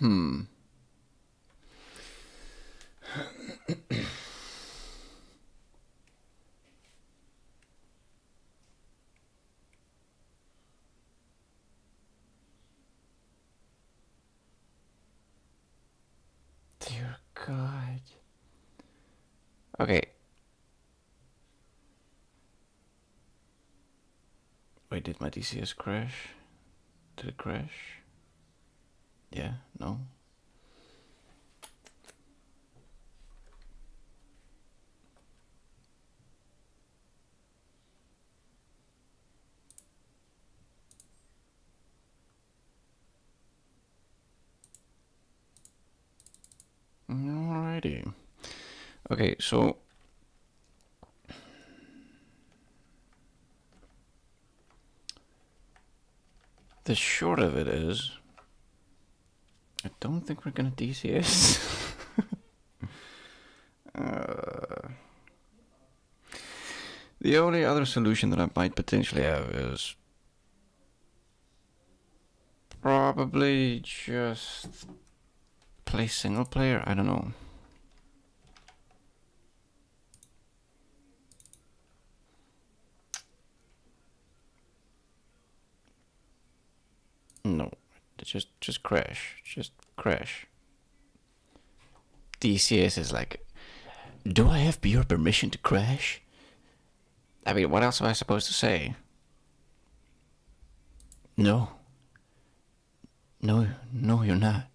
Dear God. Okay. Wait, did my DCS crash? Did it crash? Yeah, no. Alrighty. Okay, so the short of it is, I don't think we're gonna DCS. The only other solution that I might potentially have is probably just play single player. I don't know. No, just crash. Just crash. DCS is like, do I have your permission to crash? I mean, what else am I supposed to say? No. No, you're not.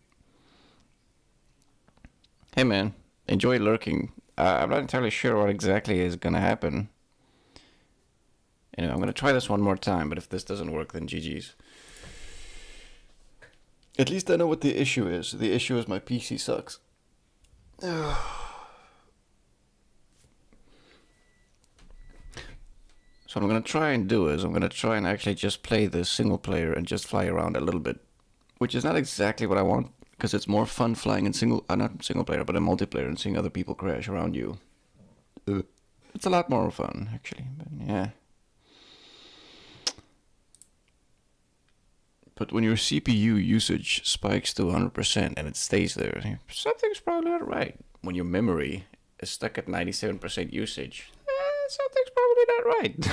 Hey man, enjoy lurking. I'm not entirely sure what exactly is gonna happen. Anyway, I'm gonna try this one more time, but if this doesn't work, then GG's. At least I know what the issue is. The issue is my PC sucks. So what I'm gonna try and do is I'm gonna try and actually just play the single player and just fly around a little bit, which is not exactly what I want because it's more fun flying in not single player, but in multiplayer and seeing other people crash around you. It's a lot more fun actually, but yeah. But when your CPU usage spikes to 100% and it stays there, something's probably not right. When your memory is stuck at 97% usage, something's probably not right.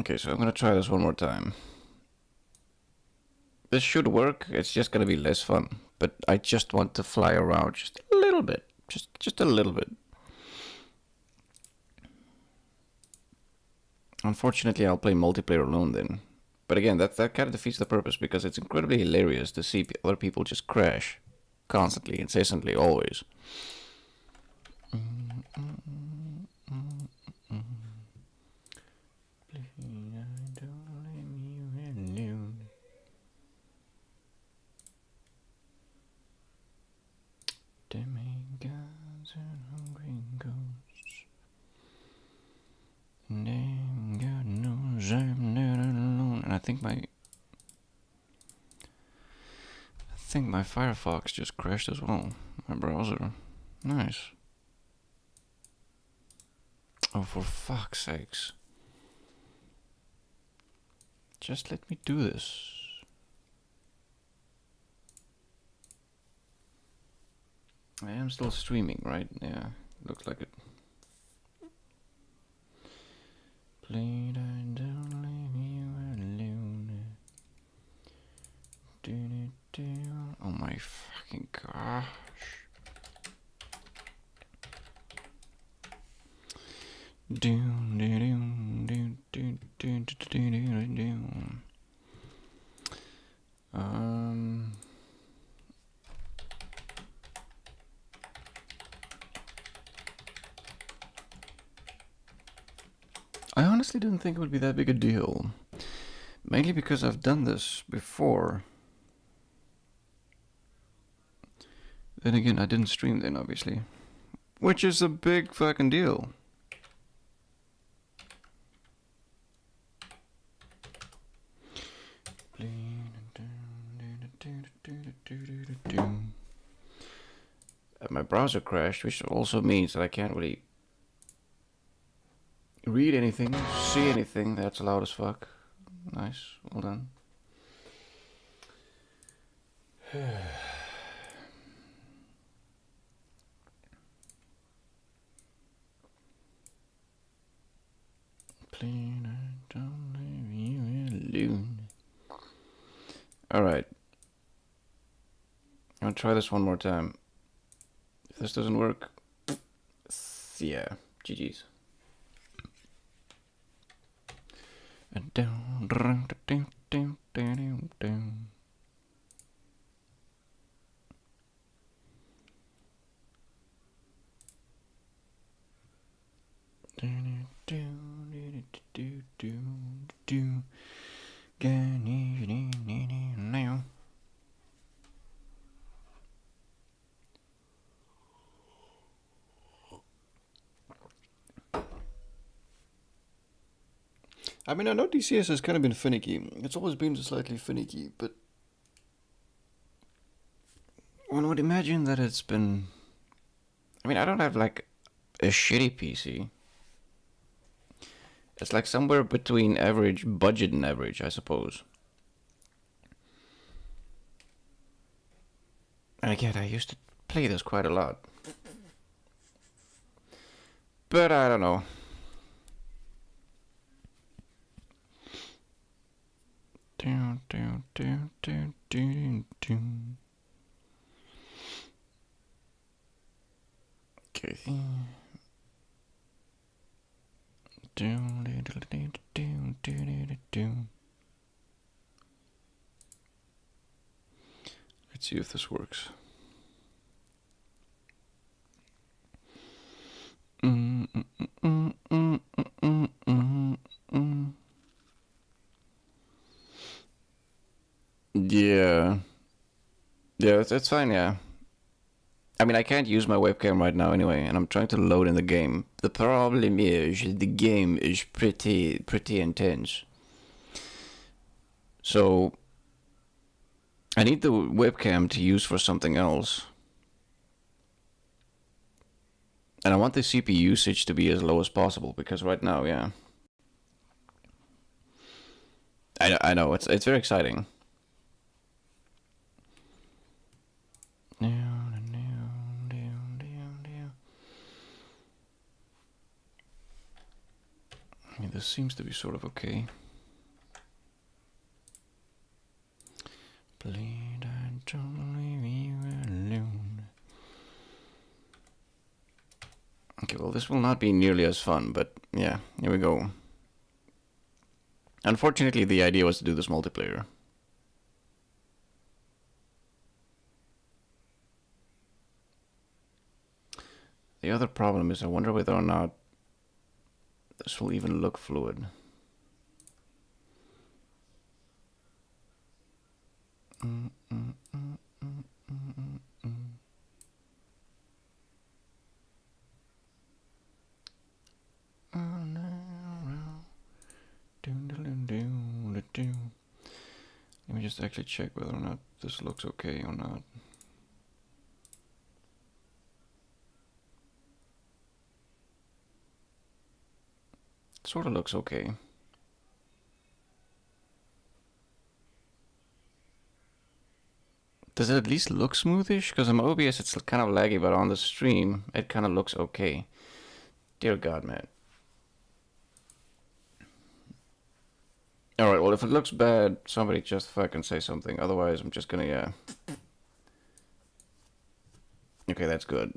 Okay, so I'm gonna try this one more time. This should work, it's just gonna be less fun. But I just want to fly around just a little bit. Just a little bit. Unfortunately, I'll play multiplayer alone then. But again, that kind of defeats the purpose because it's incredibly hilarious to see other people just crash. Constantly, incessantly, always. Demigods and hungry ghosts. God knows I'm not alone. And I think my Firefox just crashed as well. My browser. Nice. Oh, for fuck's sakes. Just let me do this. I am still streaming, right? Yeah, looks like it. Please don't leave you alone. Oh my fucking gosh. I honestly didn't think it would be that big a deal. Mainly because I've done this before. Then again, I didn't stream then, obviously. Which is a big fucking deal. My browser crashed, which also means that I can't really read anything, see anything. That's loud as fuck. Nice, well done. Please don't leave me alone. Alright. I'm gonna try this one more time. If this doesn't work, yeah, GG's. And down, down, down, down, down, down. I mean, I know DCS has kind of been finicky. It's always been slightly finicky, but one would imagine that it's been... I mean, I don't have like a shitty PC. It's like somewhere between average, budget and average, I suppose. And again, I used to play this quite a lot. But I don't know. Down, down, down, down, down, down. Okay. Down, down, down, down, down, down. Let's see if this works. Yeah. Yeah, it's fine, yeah. I mean, I can't use my webcam right now anyway, and I'm trying to load in the game. The problem is, the game is pretty intense. So, I need the webcam to use for something else. And I want the CPU usage to be as low as possible, because right now, yeah. I know, it's very exciting. I mean, this seems to be sort of okay. Please don't leave me alone. Okay, well, this will not be nearly as fun, but yeah, here we go. Unfortunately, the idea was to do this multiplayer. The other problem is I wonder whether or not this will even look fluid. Let me just actually check whether or not this looks okay or not. Sort of looks okay. Does it at least look smoothish? Because on my OBS it's kind of laggy, but on the stream it kind of looks okay. Dear God, man. Alright, well, if it looks bad, somebody just fucking say something. Otherwise, I'm just gonna, yeah. Okay, that's good.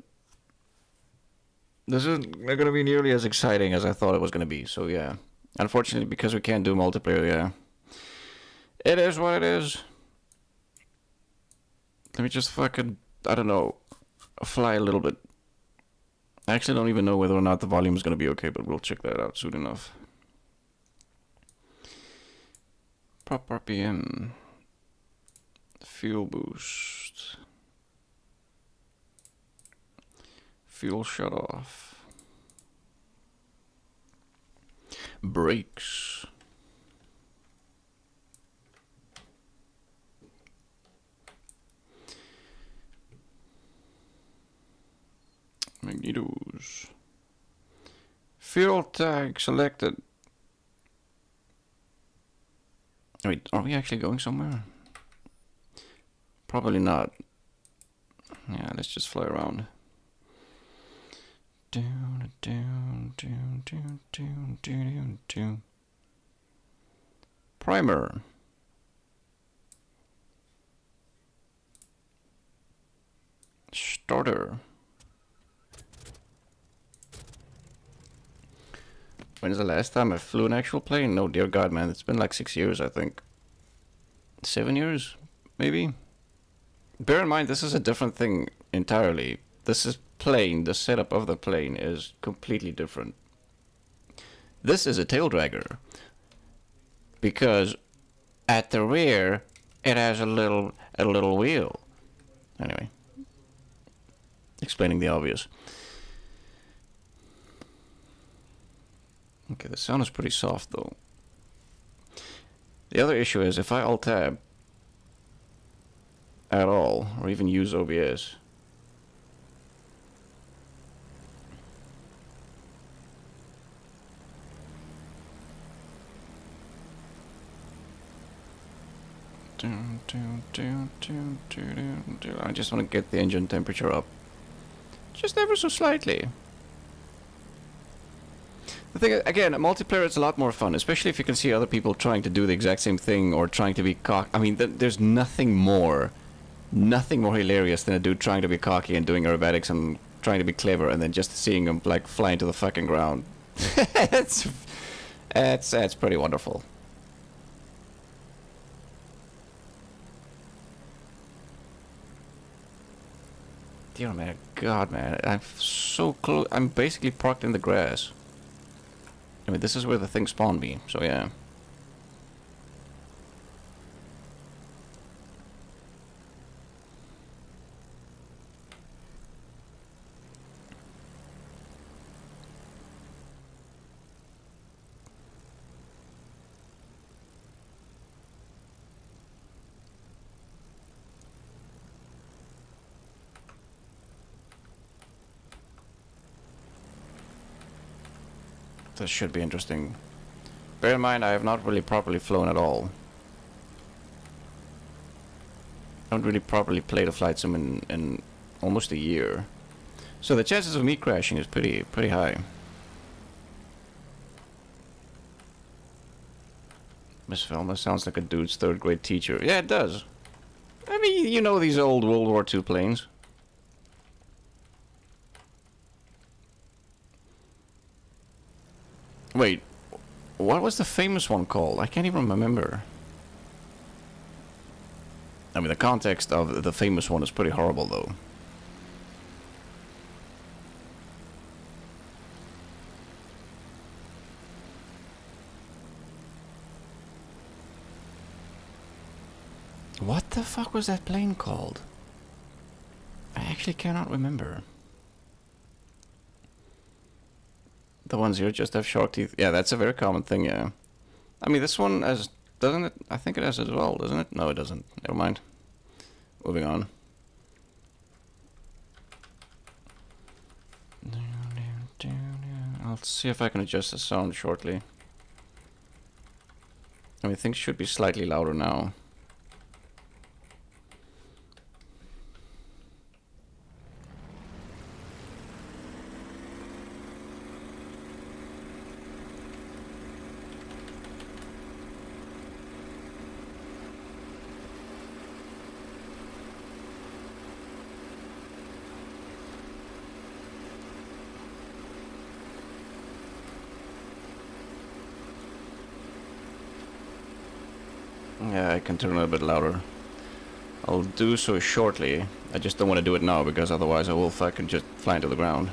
This isn't gonna be nearly as exciting as I thought it was gonna be, so yeah. Unfortunately, because we can't do multiplayer, yeah. It is what it is. Let me just fucking, I don't know, fly a little bit. I actually don't even know whether or not the volume is gonna be okay, but we'll check that out soon enough. Prop RPM. Fuel boost. Fuel shut off. Brakes. Magnetos. Fuel tag selected. Wait, are we actually going somewhere? Probably not. Yeah, let's just fly around. Primer. Starter. When's the last time I flew an actual plane? No, dear God, man. It's been like 6 years, I think. 7 years, maybe? Bear in mind, this is a different thing entirely. This is plane. The setup of the plane is completely different. This is a tail dragger. Because at the rear, it has a little wheel. Anyway. Explaining the obvious. Okay, the sound is pretty soft though. The other issue is if I alt-tab at all, or even use OBS, I just want to get the engine temperature up. Just ever so slightly. The thing, again, multiplayer is a lot more fun, especially if you can see other people trying to do the exact same thing or trying to be cocky. I mean, there's nothing more hilarious than a dude trying to be cocky and doing aerobatics and trying to be clever and then just seeing him, like, fly into the fucking ground. It's pretty wonderful. Dear man, God, man, I'm so close. I'm basically parked in the grass. I mean, this is where the thing spawned me, so yeah. This should be interesting. Bear in mind, I have not really properly flown at all. I haven't really properly played a flight sim in almost a year. So the chances of me crashing is pretty high. Miss Velma sounds like a dude's third grade teacher. Yeah, it does. I mean, you know these old World War II planes. Wait, what was the famous one called? I can't even remember. I mean, the context of the famous one is pretty horrible, though. What the fuck was that plane called? I actually cannot remember. The ones here just have shark teeth. Yeah, that's a very common thing, yeah. I mean, this one has... Doesn't it? I think it has as well, doesn't it? No, it doesn't. Never mind. Moving on. I'll see if I can adjust the sound shortly. I mean, things should be slightly louder now. Yeah, I can turn it a bit louder. I'll do so shortly. I just don't want to do it now because otherwise I will fucking just fly into the ground.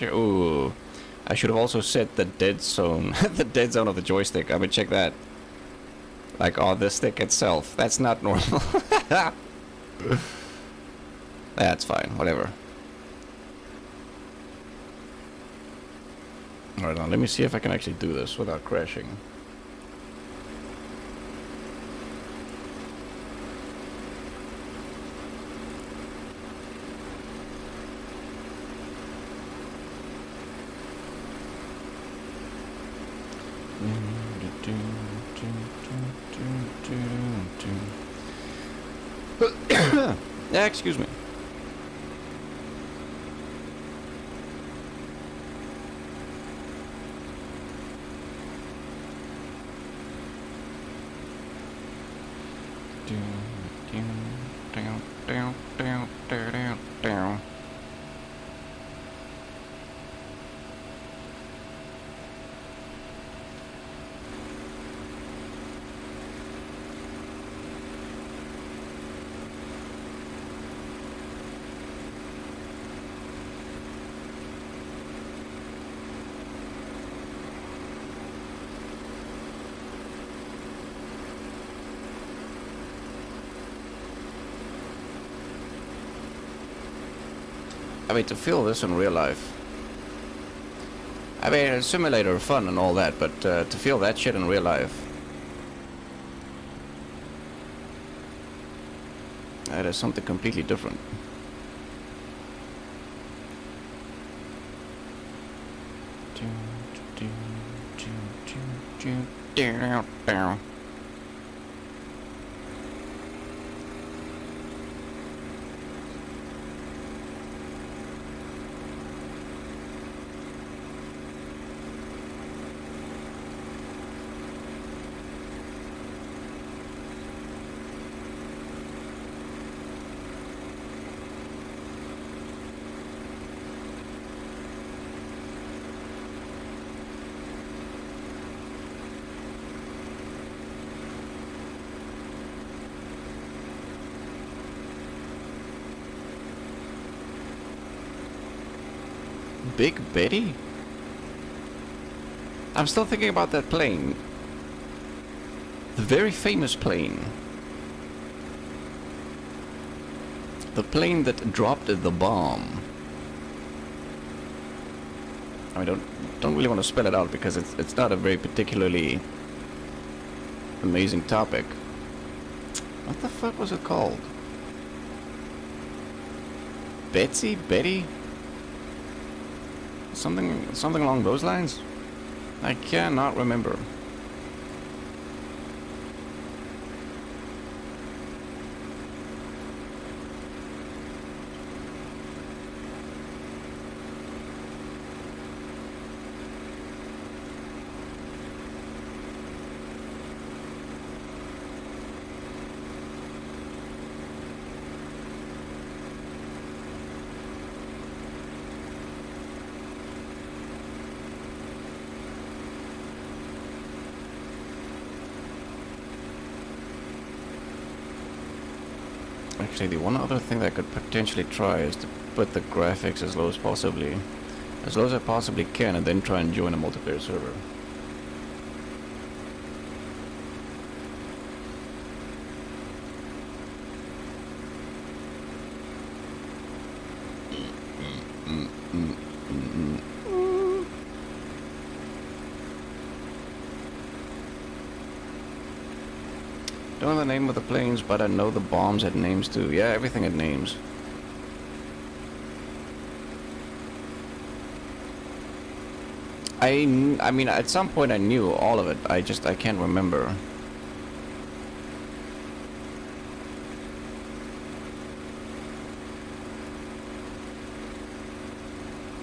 Ooh. I should have also set the dead zone, the dead zone of the joystick. I mean, check that. Like on the stick itself. That's not normal. That's fine, whatever. Alright, now let me see if I can actually do this without crashing. Yeah, excuse me. I mean, to feel this in real life. I mean, a simulator fun and all that, but to feel that shit in real life. That is something completely different. Big Betty? I'm still thinking about that plane. The very famous plane. The plane that dropped the bomb. I mean, don't really want to spell it out because it's not a very particularly amazing topic. What the fuck was it called? Betsy? Betty? Something along those lines? I cannot remember. Actually, the one other thing that I could potentially try is to put the graphics as low as I possibly can, and then try and join a multiplayer server. Don't know the name of the planes, but I know the bombs had names too. Yeah, everything had names. I mean, at some point I knew all of it. I can't remember.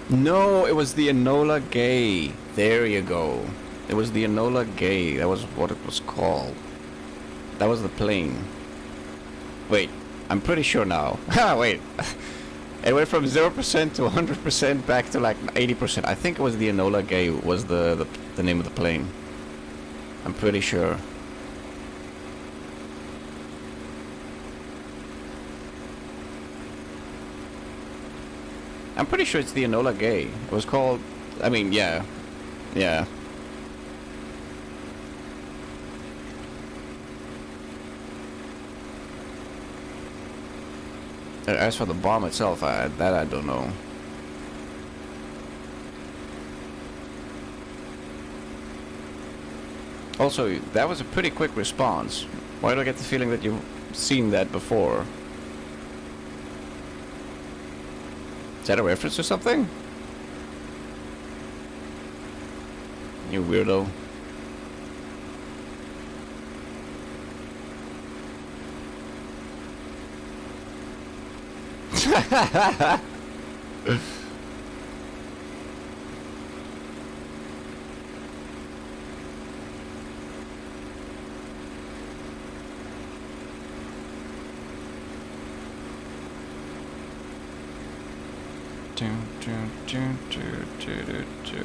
No, it was the Enola Gay. There you go. It was the Enola Gay. That was what it was called. That was the plane. Wait, I'm pretty sure now. Ah, wait. It went from 0% to 100% back to like 80%. I think it was the Enola Gay was the name of the plane. I'm pretty sure. I'm pretty sure it's the Enola Gay. It was called... I mean, yeah. Yeah. As for the bomb itself, that I don't know. Also, that was a pretty quick response. Why do I get the feeling that you've seen that before? Is that a reference to something? You weirdo.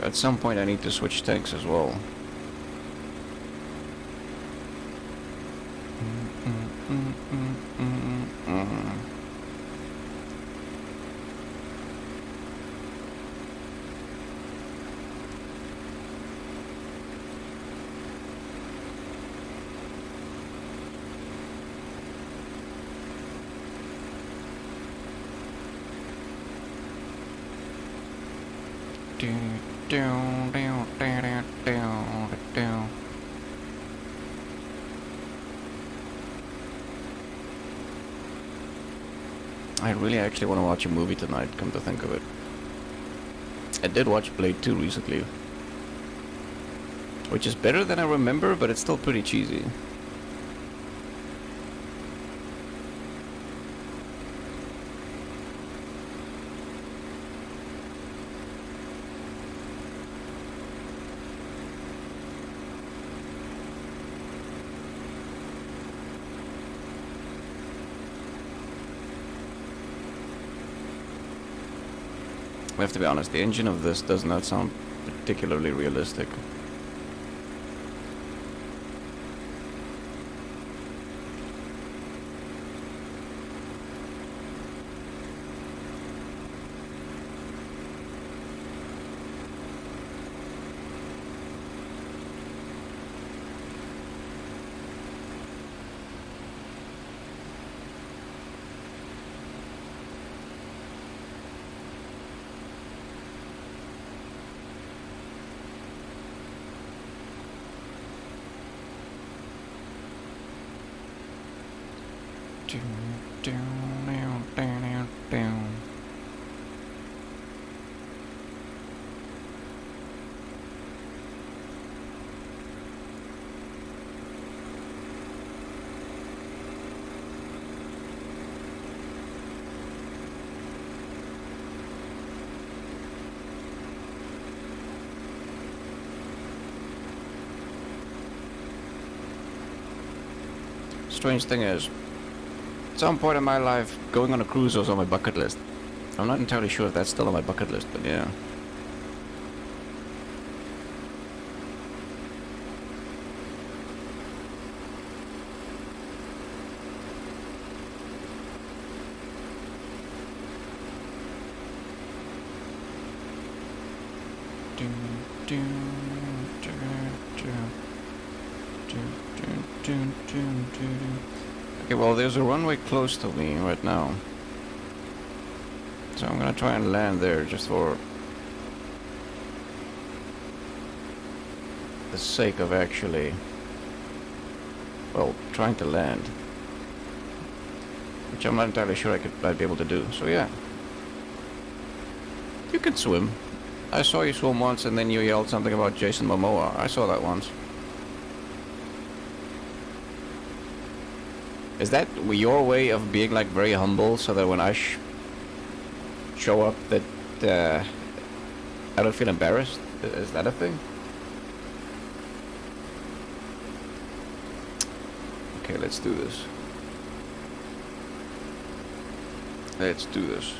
At some point I need to switch tanks as well. I really actually want to watch a movie tonight, come to think of it. I did watch Blade 2 recently, which is better than I remember, but it's still pretty cheesy. I have to be honest, the engine of this does not sound particularly realistic. Strange thing is, at some point in my life, going on a cruise was on my bucket list. I'm not entirely sure if that's still on my bucket list, but yeah. Okay, well, there's a runway close to me right now, so I'm gonna try and land there just for the sake of actually, well, trying to land, which I'm not entirely sure I'd be able to do. So yeah, you can swim. I saw you swim once, and then you yelled something about Jason Momoa. I saw that once. Is that your way of being like very humble, so that when I show up, that I don't feel embarrassed? Is that a thing? Okay, let's do this. Let's do this.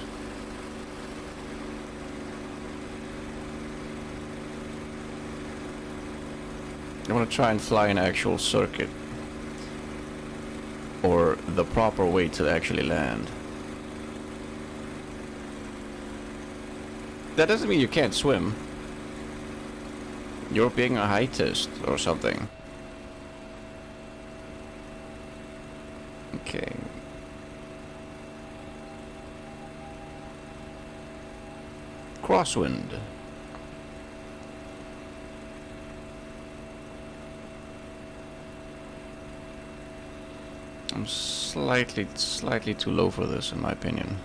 I want to try and fly an actual circuit, or the proper way to actually land. That doesn't mean you can't swim. You're being a heightist or something. Okay. Crosswind. I'm slightly too low for this, in my opinion.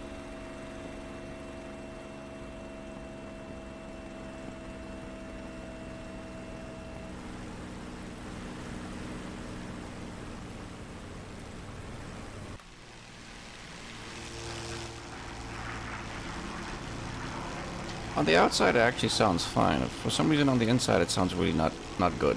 On the outside, it actually sounds fine. For some reason, on the inside, it sounds really not good.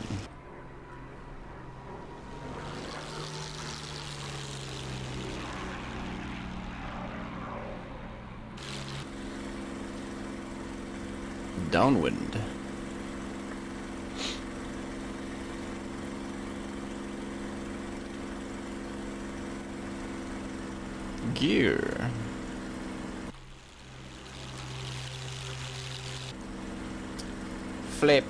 Downwind. Gear. Flip.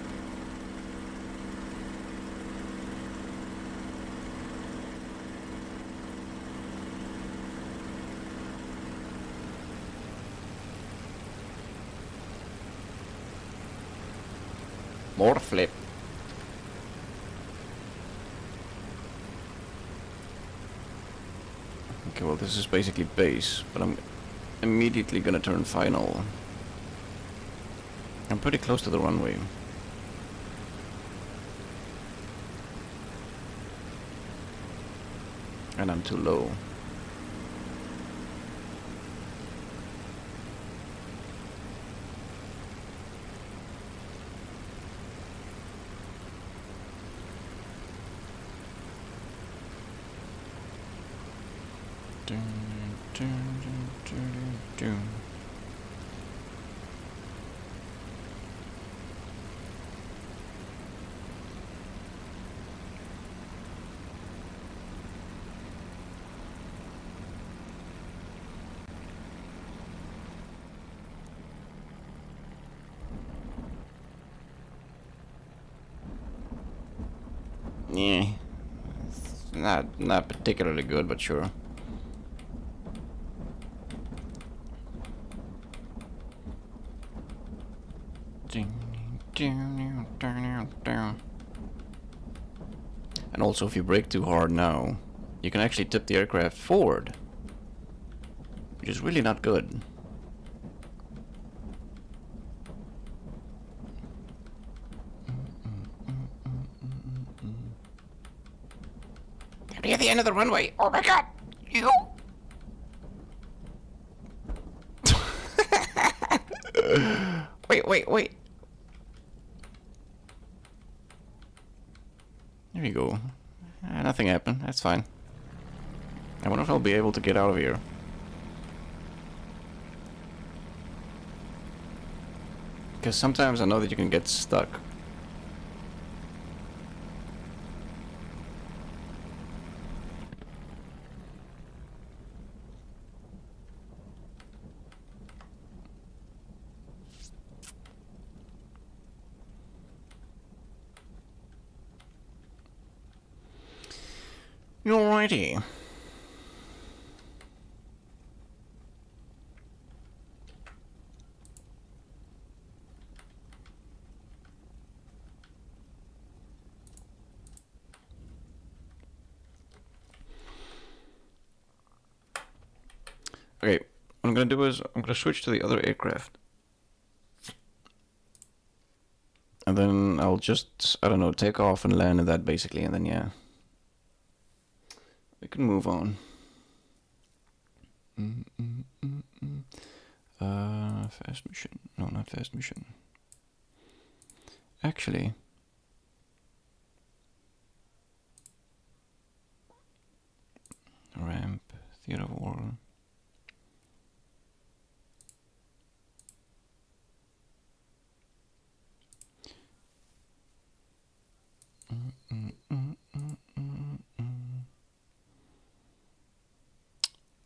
More flip. Okay, well this is basically base, but I'm immediately gonna turn final. I'm pretty close to the runway. And I'm too low. Yeah, not particularly good, but sure. And also, if you brake too hard now, you can actually tip the aircraft forward, which is really not good. Near the end of the runway. Oh my god! You. Wait. There you go. Nothing happened. That's fine. I wonder if I'll be able to get out of here. Because sometimes I know that you can get stuck. Alrighty. Okay, what I'm gonna do is I'm gonna switch to the other aircraft. And then I'll just, I don't know, take off and land in that basically, and then yeah. We can move on. Fast mission. No, not fast mission. Actually. Ramp, theater of war.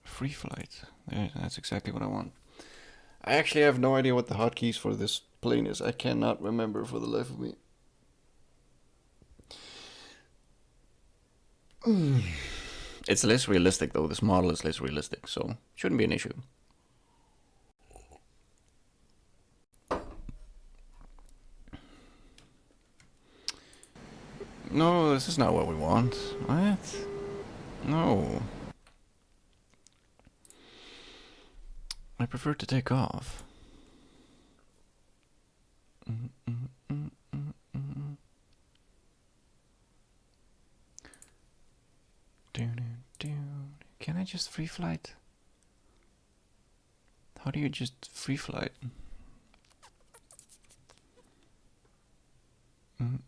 Free flight. There, that's exactly what I want. I actually have no idea what the hotkeys for this plane is. I cannot remember for the life of me. It's less realistic though. This model is less realistic, so shouldn't be an issue. No, this is not what we want. What? No. I prefer to take off. Can I just free flight? How do you just free flight? Am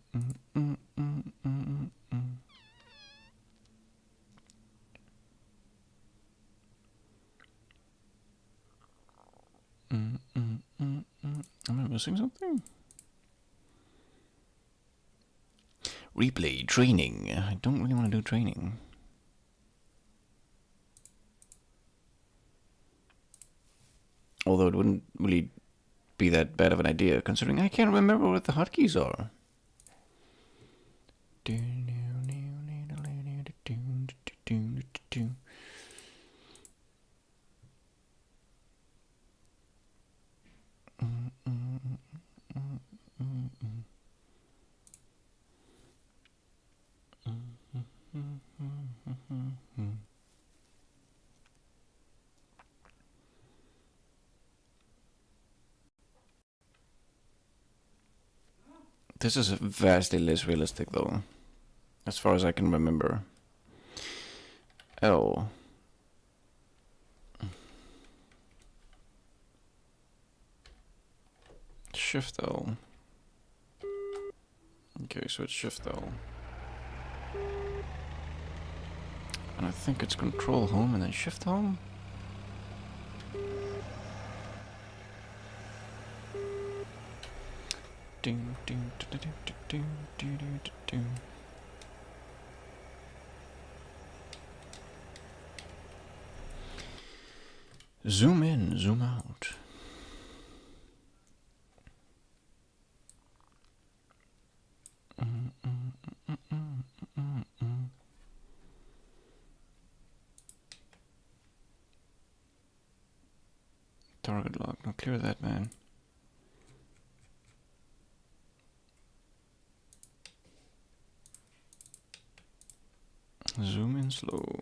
I missing something? Replay training. I don't really want to do training. Although it wouldn't really be that bad of an idea, considering I can't remember what the hotkeys are. This is vastly less realistic, though, as far as I can remember. L. Shift L. Okay, so it's Shift L. And I think it's Control Home and then Shift Home? Zoom in, zoom out. Target lock. Now clear that, man. Zoom in slow.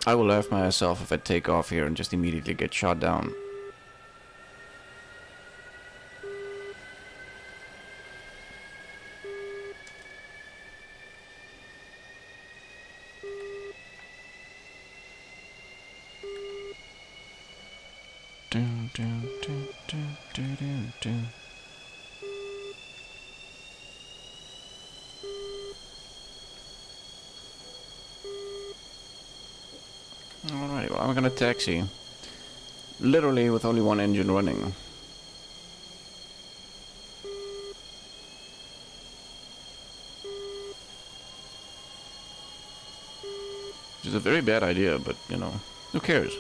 I will laugh myself if I take off here and just immediately get shot down. Alrighty, well, I'm gonna taxi. Literally with only one engine running. Which is a very bad idea, but, you know, who cares?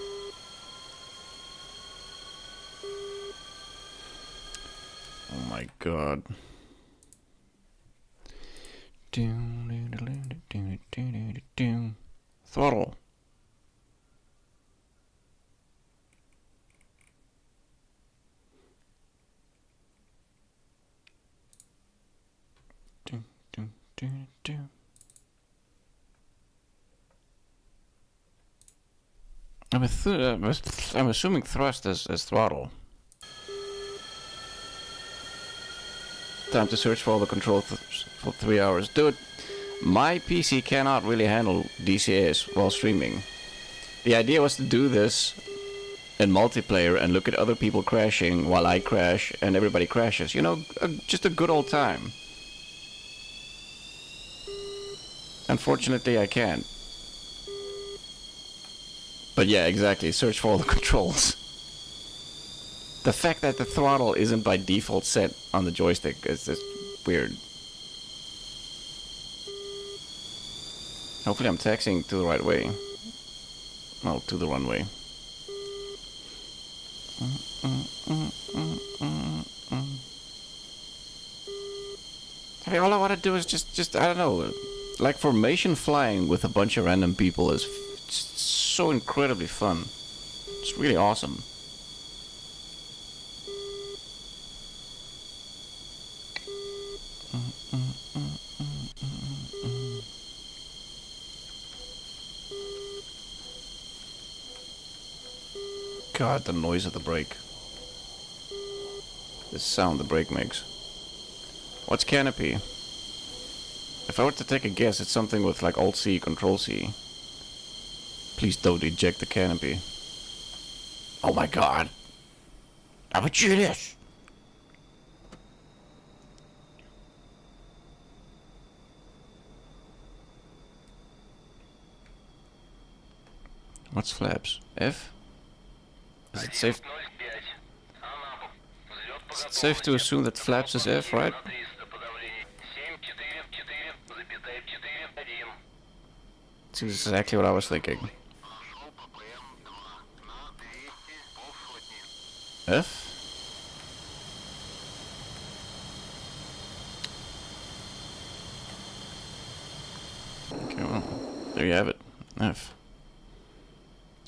Oh my god. Throttle. I'm assuming thrust as throttle. Time to search for all the controls for 3 hours. Dude, my PC cannot really handle DCS while streaming. The idea was to do this in multiplayer and look at other people crashing while I crash and everybody crashes. You know, just a good old time. Unfortunately, I can't. But yeah, exactly. Search for all the controls. The fact that the throttle isn't by default set on the joystick is just weird. Hopefully I'm taxiing to the right way. Well, to the runway. I mean, all I want to do is just I don't know, Like, formation flying with a bunch of random people is so incredibly fun. It's really awesome. God, the noise of the brake. The sound the brake makes. What's canopy? If I were to take a guess, it's something with like Alt-C, Control-C. Please don't eject the canopy. Oh my god! I'm a genius! What's flaps? F? Is it safe? It's safe to assume that flaps is F, right? That's exactly what I was thinking. F? Okay, well, there you have it. F.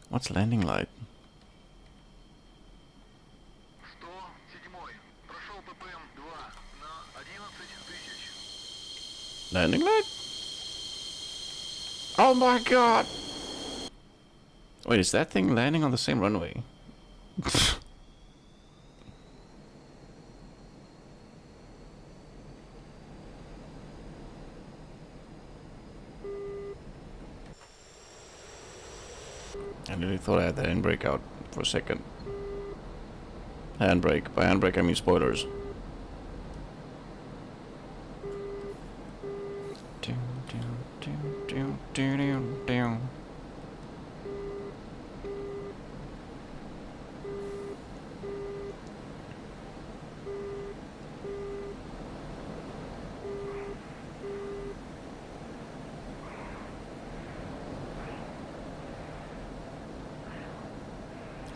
What's landing light? Landing light? Oh my god! Wait, is that thing landing on the same runway? I really thought I had the handbrake out for a second. Handbrake. By handbrake I mean spoilers.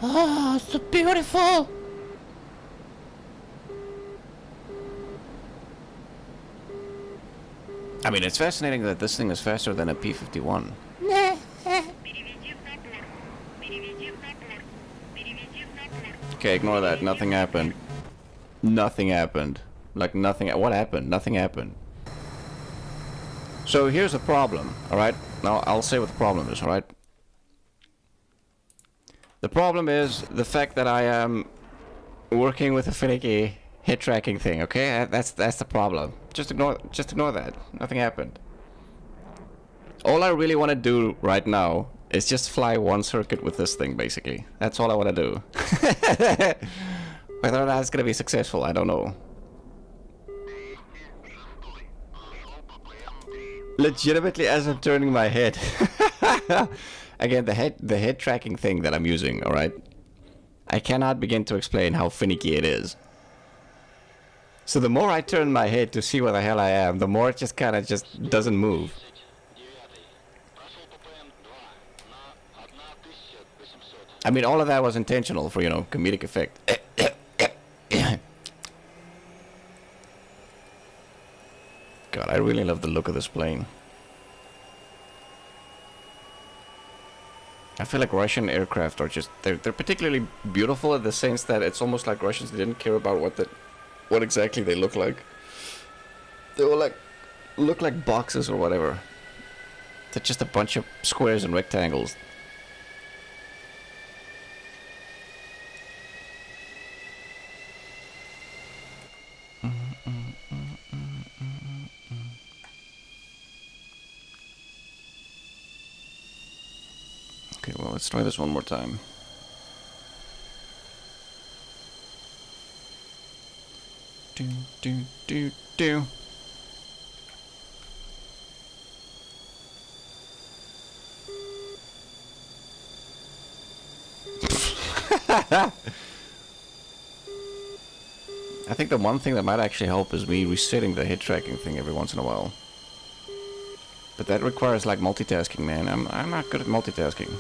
Oh, so beautiful! I mean, it's fascinating that this thing is faster than a P-51. Okay, ignore that. Nothing happened. Nothing happened. Like, nothing. What happened? Nothing happened. So, here's the problem, alright? Now, I'll say what the problem is, alright? The problem is the fact that I am working with a finicky hit tracking thing, okay? That's the problem. Just ignore that. Nothing happened. All I really want to do right now is just fly one circuit with this thing, basically. That's all I want to do. Whether or not it's going to be successful, I don't know. Legitimately, as I'm turning my head. Again, the head tracking thing that I'm using, alright? I cannot begin to explain how finicky it is. So the more I turn my head to see where the hell I am, the more it just kind of just doesn't move. I mean, all of that was intentional for, you know, comedic effect. God, I really love the look of this plane. I feel like Russian aircraft are just, they're particularly beautiful in the sense that it's almost like Russians didn't care about what exactly they look like. They will like look like boxes or whatever. They're just a bunch of squares and rectangles. Okay, well, let's try this one more time. Do, do, do, do. I think the one thing that might actually help is me resetting the hit tracking thing every once in a while. But that requires like multitasking, man. I'm not good at multitasking.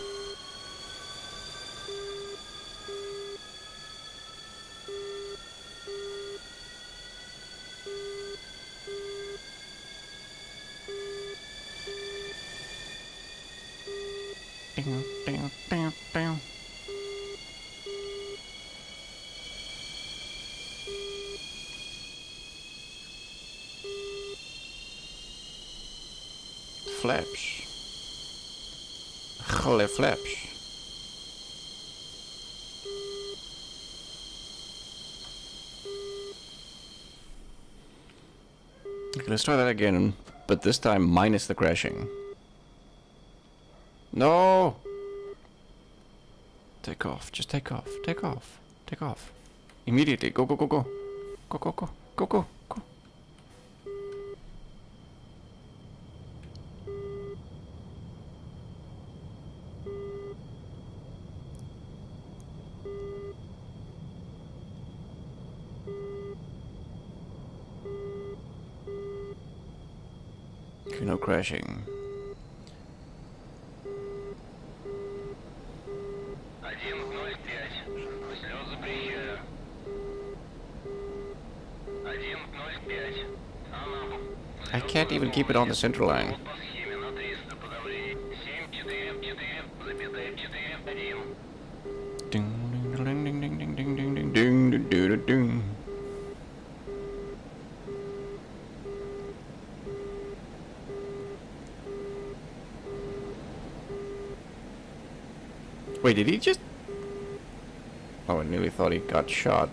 Flaps. Gele flaps. Okay, let's try that again, but this time minus the crashing. No! Take off, just take off, take off, take off. Immediately, go, go, go, go. Go, go, go, go, go, go. Okay, no crashing. I can't even keep it on the central line. Ding ding ding ding ding ding ding ding ding ding ding ding. Wait, did he just... Oh, I nearly thought he got shot.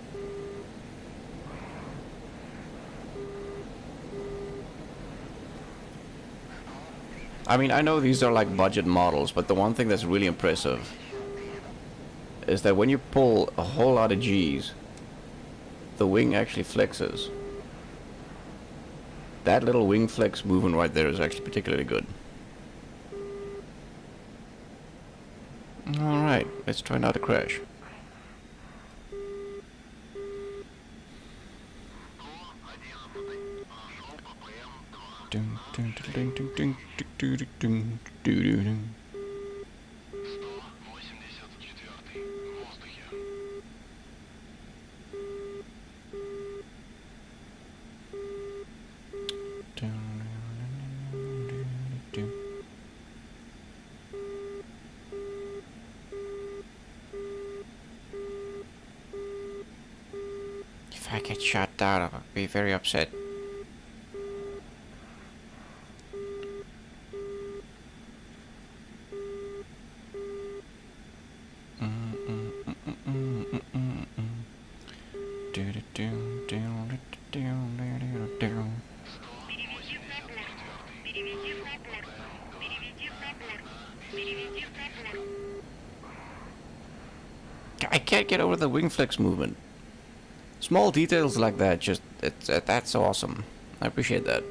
I mean, I know these are like budget models, but the one thing that's really impressive is that when you pull a whole lot of G's, the wing actually flexes. That little wing flex movement right there is actually particularly good. Alright, let's try not to crash. If I get shot down, I'll be very upset. I can't get over the wing flex movement. Small details like that, just that's awesome. I appreciate that.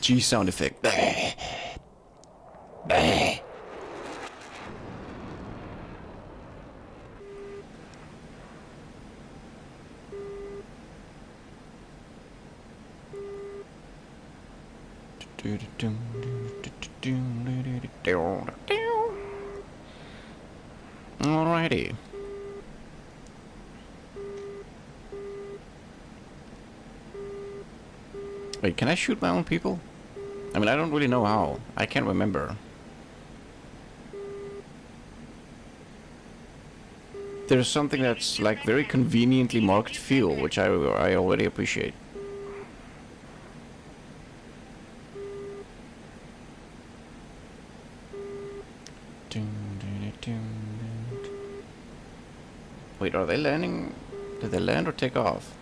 G sound effect. Alrighty. Wait, can I shoot my own people? I mean, I don't really know how. I can't remember. There's something that's like very conveniently marked fuel, which I already appreciate. Wait, are they landing? Did they land or take off?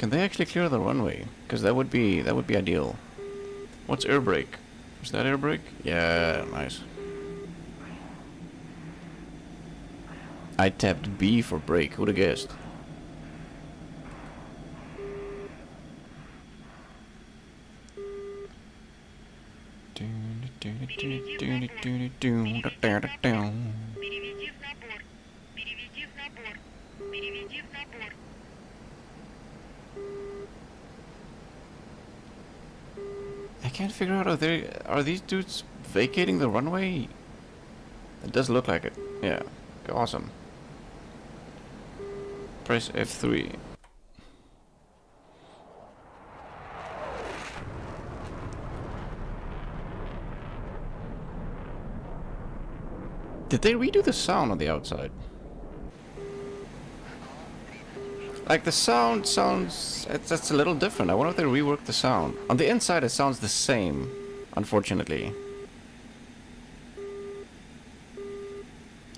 Can they actually clear the runway? Because that would be ideal. What's air brake? Is that air brake? Yeah, nice. I tapped B for brake. Who'd have guessed? I can't figure out, are these dudes vacating the runway? It does look like it. Yeah. Awesome. Press F3. Did they redo the sound on the outside? Like, the sound sounds... It's a little different. I wonder if they reworked the sound. On the inside it sounds the same, unfortunately.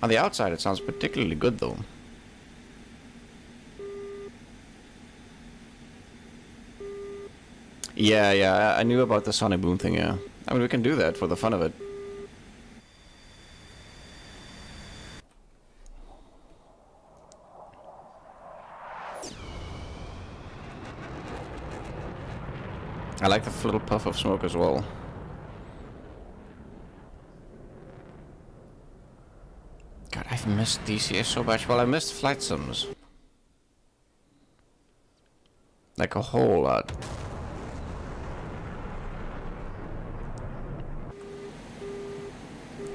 On the outside it sounds particularly good, though. Yeah, I knew about the sonic boom thing, yeah. I mean, we can do that for the fun of it. I like the little puff of smoke as well. God, I've missed DCS so much. Well, I missed flight sims. Like a whole lot.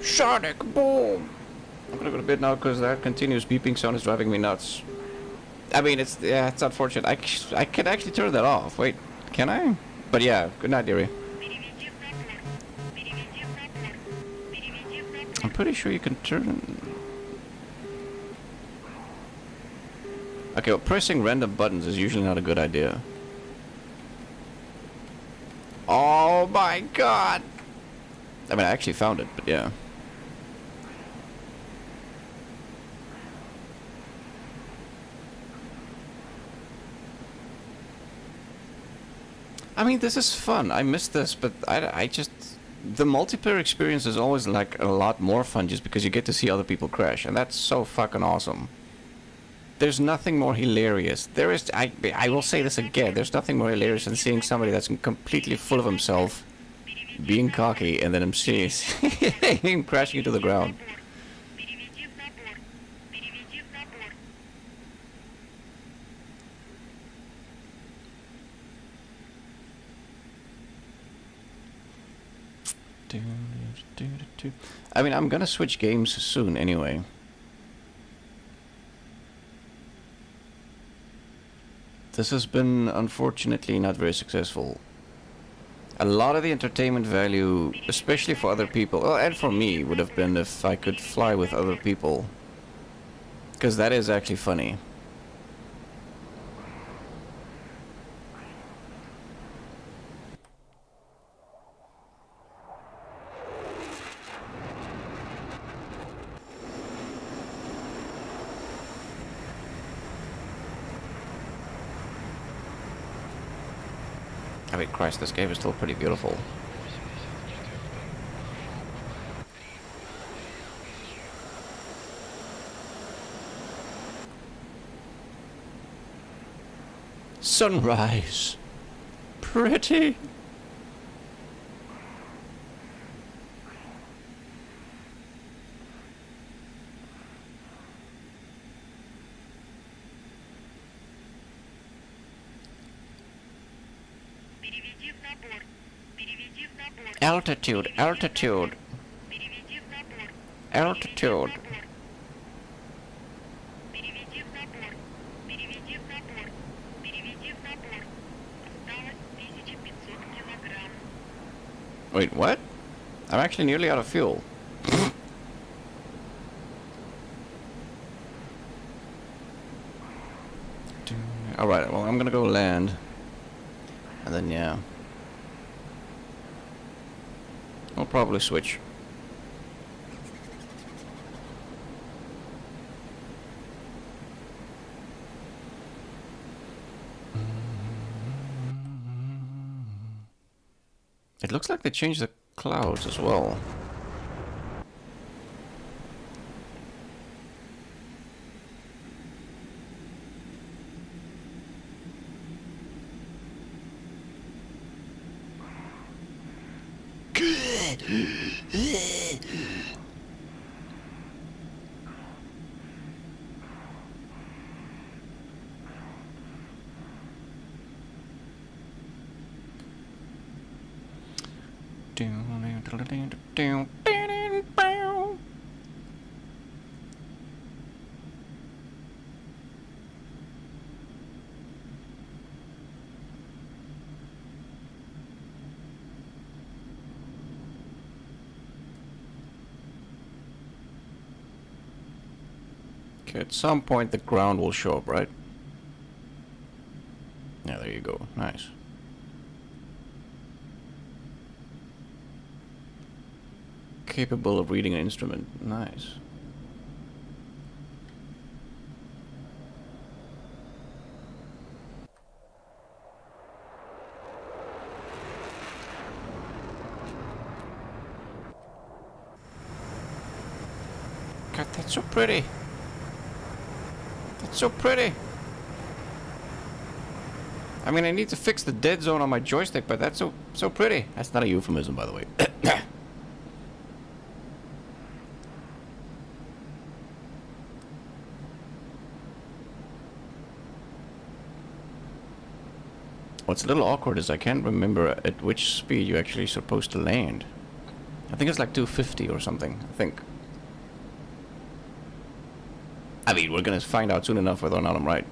Sonic boom! I'm gonna go to bed now because that continuous beeping sound is driving me nuts. I mean, it's unfortunate. I can actually turn that off. Wait, can I? But yeah, good night, dearie. I'm pretty sure you can turn... Okay, well, pressing random buttons is usually not a good idea. Oh my god! I mean, I actually found it, but yeah. I mean, this is fun. I miss this, but I just... The multiplayer experience is always, like, a lot more fun just because you get to see other people crash, and that's so fucking awesome. There's nothing more hilarious. I will say this again, there's nothing more hilarious than seeing somebody that's completely full of himself, being cocky, and then seeing him crashing into the ground. I mean, I'm gonna switch games soon anyway. This has been, unfortunately, not very successful. A lot of the entertainment value, especially for other people, and for me, would have been if I could fly with other people. Because that is actually funny. I mean, Christ, this game is still pretty beautiful. Sunrise. Pretty. Altitude, altitude. Altitude. Wait, what? I'm actually nearly out of fuel. Alright, well, I'm gonna go land. And then, yeah. I'll probably switch. It looks like they changed the clouds as well. Okay, at some point the ground will show up, right? Yeah, there you go. Nice. Capable of reading an instrument. Nice. God, that's so pretty. That's so pretty. I mean, I need to fix the dead zone on my joystick, but that's so pretty. That's not a euphemism, by the way. What's a little awkward is I can't remember at which speed you're actually supposed to land. I think it's like 250 or something, I think. I mean, we're gonna find out soon enough whether or not I'm right.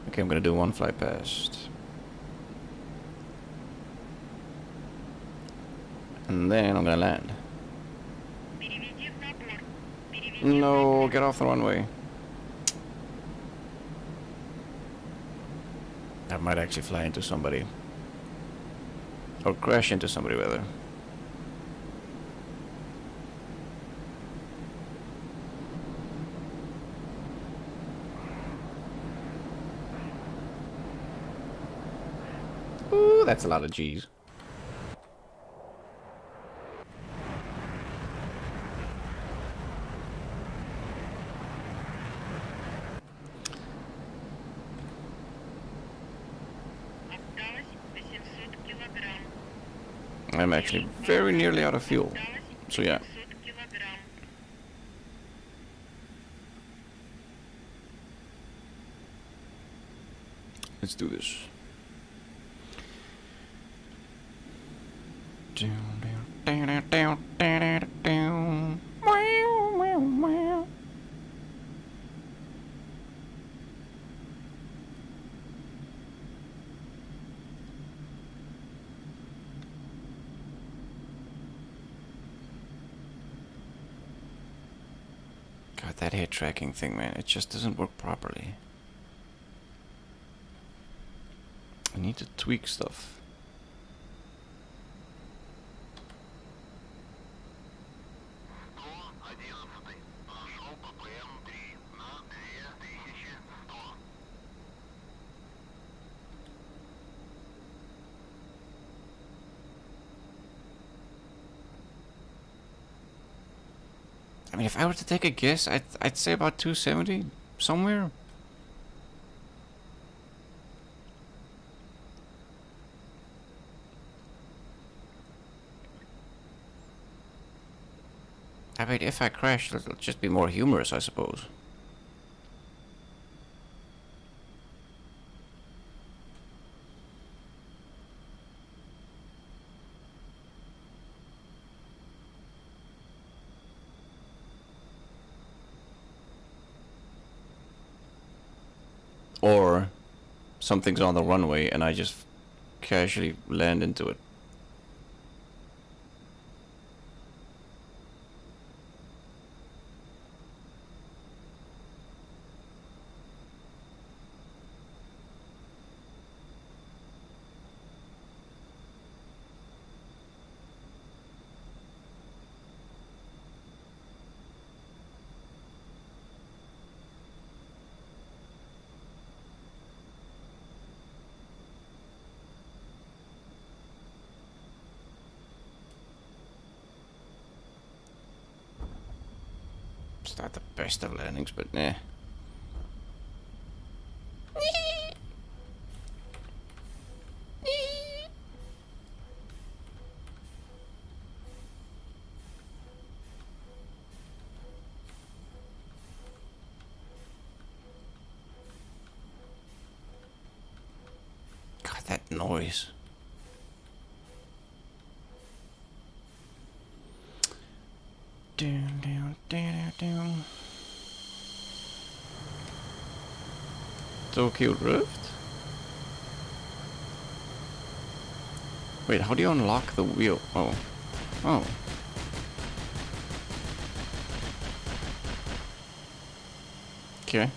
Okay, I'm gonna do one fly past. And then I'm gonna land. No, get off the runway. I might actually fly into somebody. Or crash into somebody, rather. Ooh, that's a lot of G's. I'm actually very nearly out of fuel. So yeah. Let's do this. God, that head tracking thing, man, it just doesn't work properly. I need to tweak stuff. I mean, if I were to take a guess, I'd say about 270 somewhere. I mean, if I crash, it'll just be more humorous, I suppose. Or something's on the runway and I just casually land into it. It's not the best of landings, but nah. God, that noise. Down, down, down, down. Tokyo Drift? Wait, how do you unlock the wheel? Oh. Oh. Okay.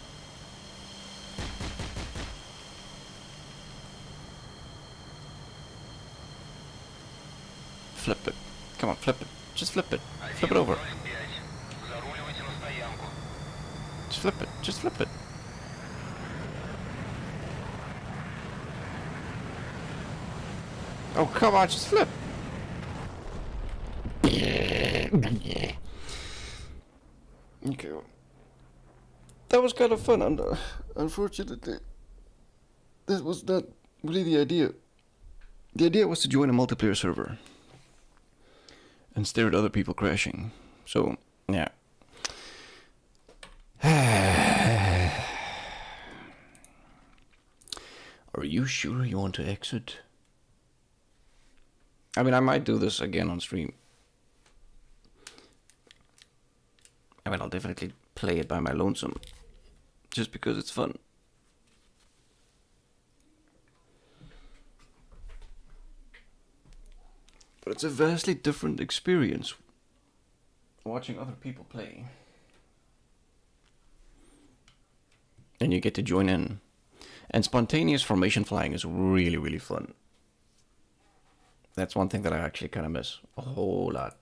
Flip it. Come on, flip it. Just flip it. Flip it over. Just flip it. Just flip it. Oh, come on, just flip. Okay. That was kind of fun, and unfortunately, this was not really the idea. The idea was to join a multiplayer server and stare at other people crashing. So, yeah. Are you sure you want to exit? I mean, I might do this again on stream. I mean, I'll definitely play it by my lonesome. Just because it's fun. But it's a vastly different experience watching other people play. And you get to join in. And spontaneous formation flying is really, really fun. That's one thing that I actually kind of miss a whole lot.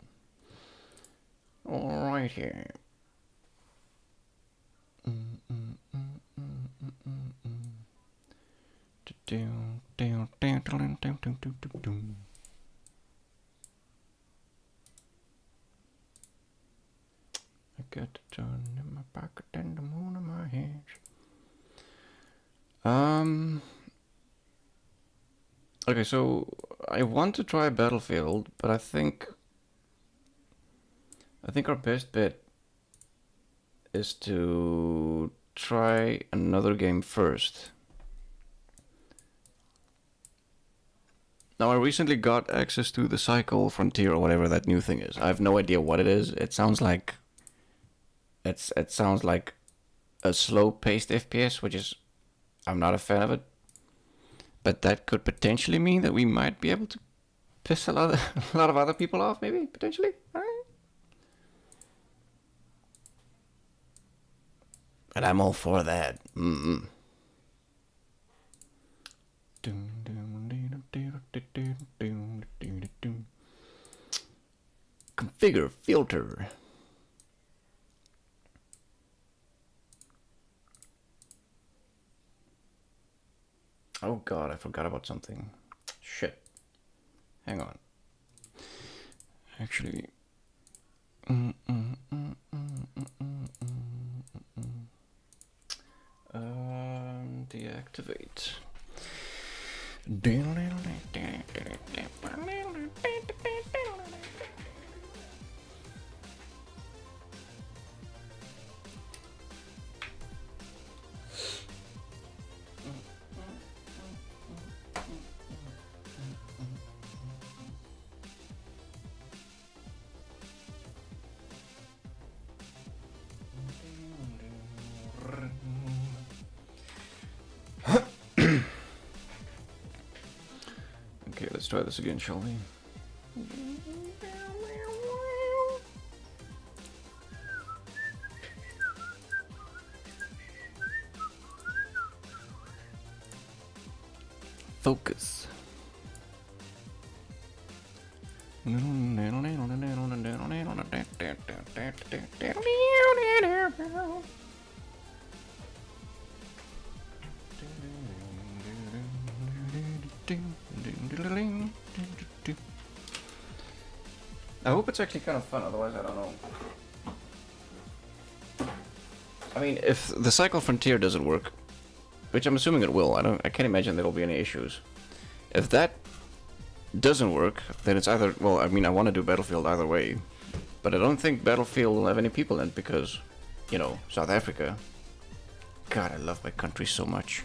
Alright here. I got the sun in my pocket and the moon in my hands. Okay, so I want to try Battlefield, but I think our best bet is to try another game first. Now, I recently got access to the Cycle Frontier or whatever that new thing is. I have no idea what it is. It sounds like it sounds like a slow-paced FPS, which is I'm not a fan of it. But that could potentially mean that we might be able to piss a lot of other people off, maybe, potentially. All right. And I'm all for that. Configure filter. Oh god, I forgot about something. Shit. Hang on. Actually... deactivate. Okay, let's try this again, shall we? Focus. I hope it's actually kind of fun, otherwise I don't know. I mean, if the Cycle Frontier doesn't work, which I'm assuming it will, I can't imagine there'll be any issues. If that doesn't work, then it's either, well, I mean, I want to do Battlefield either way, but I don't think Battlefield will have any people in it because, you know, South Africa. God, I love my country so much.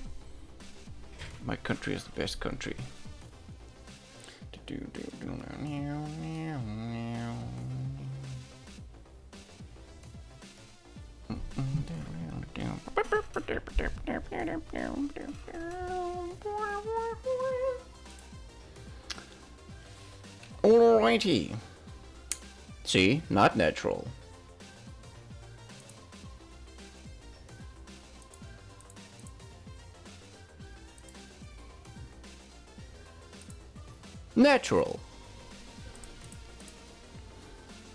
My country is the best country. Alrighty. See, not natural. Natural.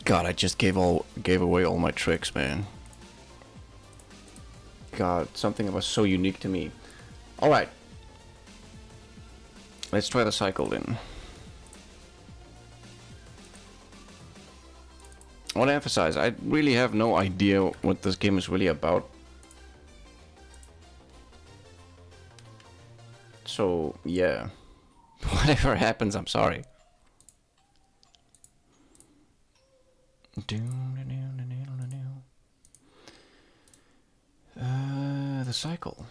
God, I just gave away all my tricks, man. God, something that was so unique to me. Alright. Let's try the cycle then. I want to emphasize, I really have no idea what this game is really about. So, yeah. Whatever happens, I'm sorry. The cycle.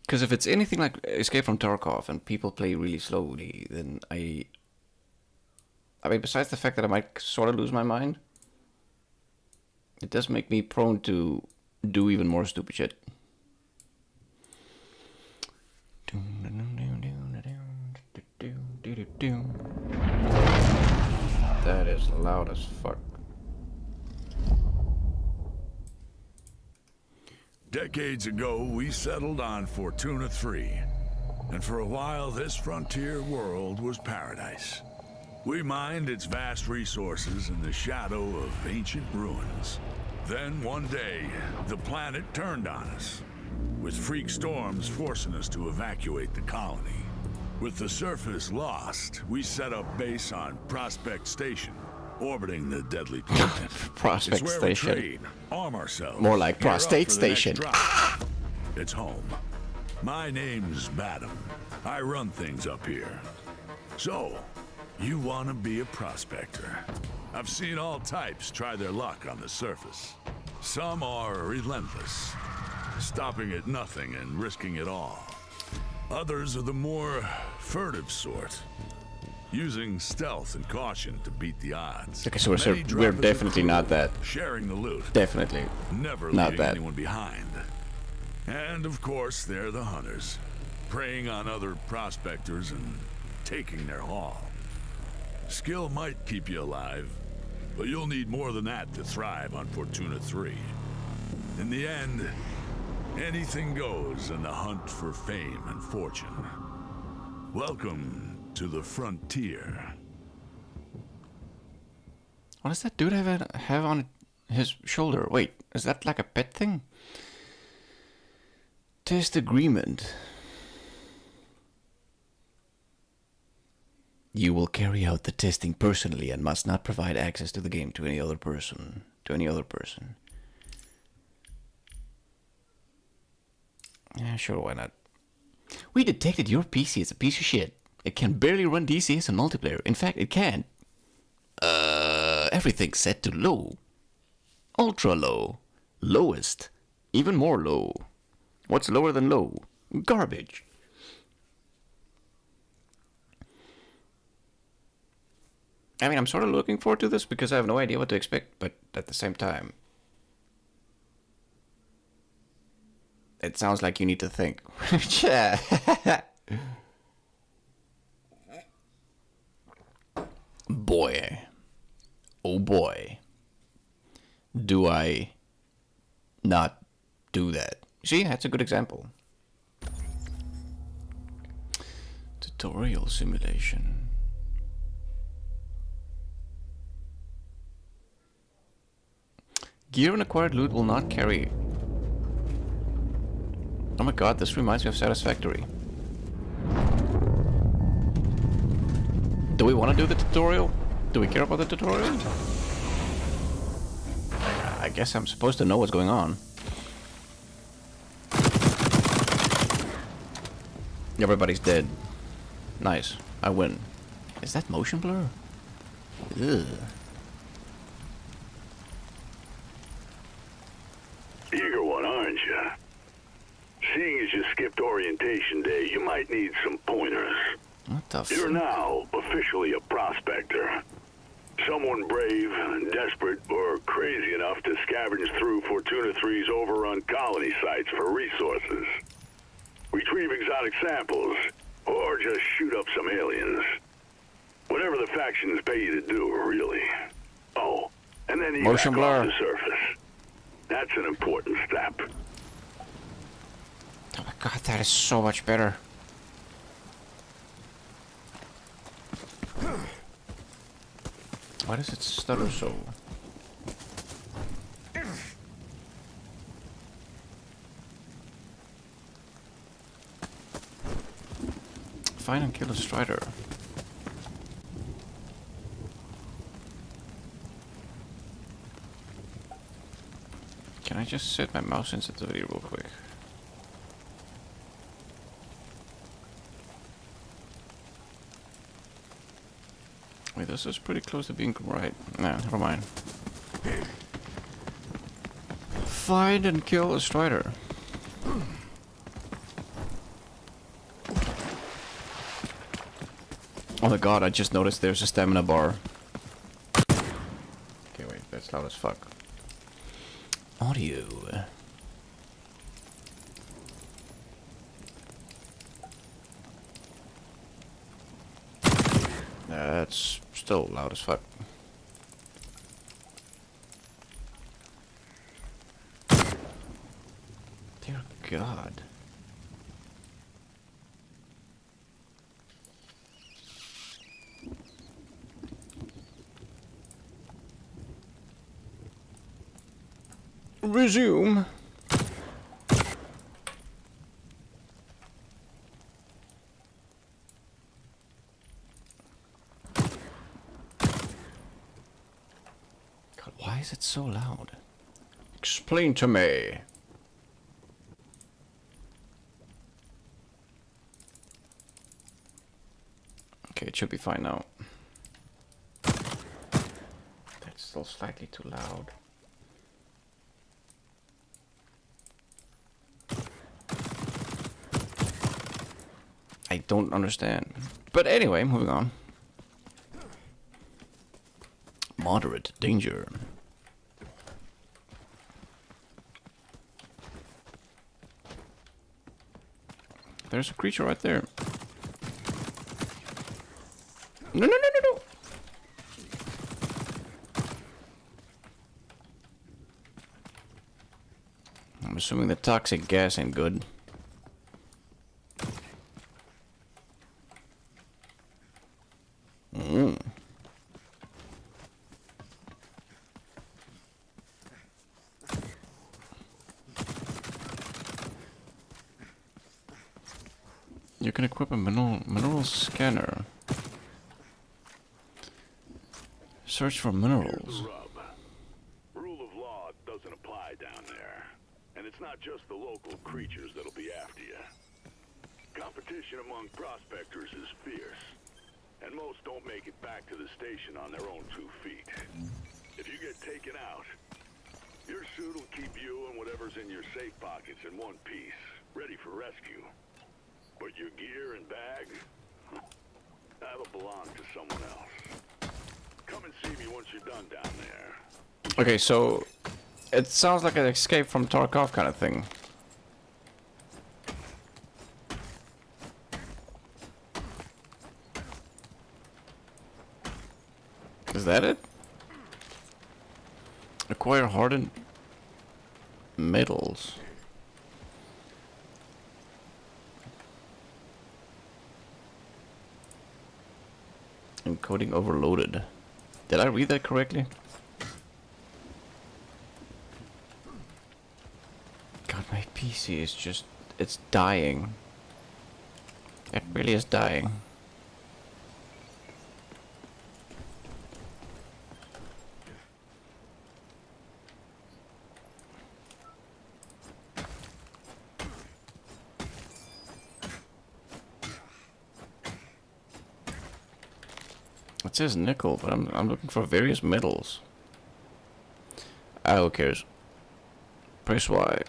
Because if it's anything like Escape from Tarkov and people play really slowly, then I mean, besides the fact that I might sort of lose my mind, it does make me prone to do even more stupid shit. That is loud as fuck. Decades ago, we settled on Fortuna 3. And for a while, this frontier world was paradise. We mined its vast resources in the shadow of ancient ruins. Then one day, the planet turned on us, with freak storms forcing us to evacuate the colony. With the surface lost, we set up base on Prospect Station, orbiting the deadly planet. Prospect it's where Station. We trade, arm ourselves. More like gear up Prostate for the Station. next drop. It's home. My name's Madam. I run things up here. So, you want to be a prospector? I've seen all types try their luck on the surface. Some are relentless, stopping at nothing and risking it all. Others are the more furtive sort, using stealth and caution to beat the odds. Okay, so Many we're drop as a definitely crew, not that. sharing the loot, Definitely. never not leaving that. anyone behind. And of course, they're the hunters, preying on other prospectors and taking their haul. Skill might keep you alive, but you'll need more than that to thrive on Fortuna 3. In the end, anything goes in the hunt for fame and fortune. Welcome to the frontier. What does that dude have on his shoulder? Wait, is that like a pet thing? Test agreement. You will carry out the testing personally and must not provide access to the game to any other person. Yeah, sure, why not? We detected your PC is a piece of shit. It can barely run DCS and multiplayer. In fact, it can't. Everything's set to low. Ultra low. Lowest. Even more low. What's lower than low? Garbage. I mean, I'm sort of looking forward to this because I have no idea what to expect, but at the same time, it sounds like you need to think. Yeah. Boy. Oh boy. Do I not do that? See, that's a good example. Tutorial simulation. Gear and acquired loot will not carry. Oh my god, this reminds me of Satisfactory. Do we want to do the tutorial? Do we care about the tutorial? I guess I'm supposed to know what's going on. Everybody's dead. Nice. I win. Is that motion blur? Ugh. Eager one, aren't you? Seeing as you skipped orientation day, you might need some pointers. What the You're now officially a prospector. Someone brave, desperate, or crazy enough to scavenge through Fortuna 3's overrun colony sites for resources. Retrieve exotic samples, or just shoot up some aliens. Whatever the factions pay you to do, really. Oh, and then you Motion back off blur. the surface. That's an important step. Oh my god, that is so much better. Why does it stutter so? Find and kill a strider. Can I just set my mouse sensitivity real quick? Wait, this is pretty close to being right. Nah, never mind. Find and kill a strider. Oh my god, I just noticed there's a stamina bar. Okay, wait, that's loud as fuck. Audio. That's still loud as fuck. Dear God. Resume. God, why is it so loud? Explain to me. Okay, it should be fine now. That's still slightly too loud. I don't understand. But anyway, moving on. Moderate danger. There's a creature right there. No, no, no, no, no. I'm assuming the toxic gas ain't good. You can equip a mineral scanner. Search for minerals. Here's the rub. Rule of law doesn't apply down there. And it's not just the local creatures that'll be after you. Competition among prospectors is fierce. And most don't make it back to the station on their own 2 feet. If you get taken out, your suit will keep you and whatever's in your safe pockets in one piece, ready for rescue. But your gear and bag, that'll belong to someone else. Come and see me once you're done down there. Okay, so it sounds like an escape from Tarkov kind of thing. Is that it? Acquire hardened metals. Encoding overloaded. Did I read that correctly? God, my PC is just it's dying. It really is dying. It says nickel, but I'm looking for various metals. Ah, who cares? Press Y.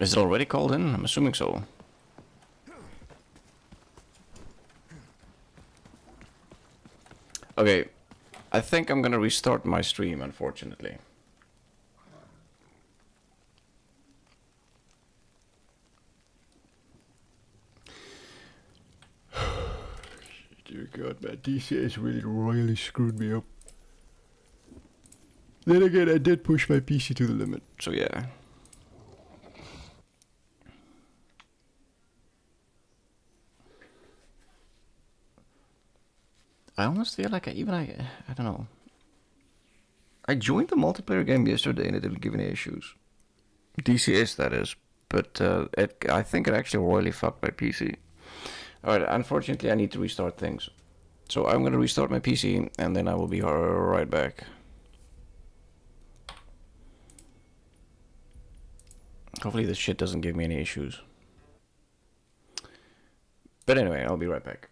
Is it already called in? I'm assuming so. Okay, I think I'm gonna restart my stream, unfortunately. Dear God, man, DCS really royally screwed me up. Then again, I did push my PC to the limit, so yeah. I almost feel like I don't know. I joined the multiplayer game yesterday and it didn't give any issues. DCS, that is. But I think it actually royally fucked my PC. Alright, unfortunately I need to restart things. So I'm gonna restart my PC and then I will be right back. Hopefully this shit doesn't give me any issues. But anyway, I'll be right back.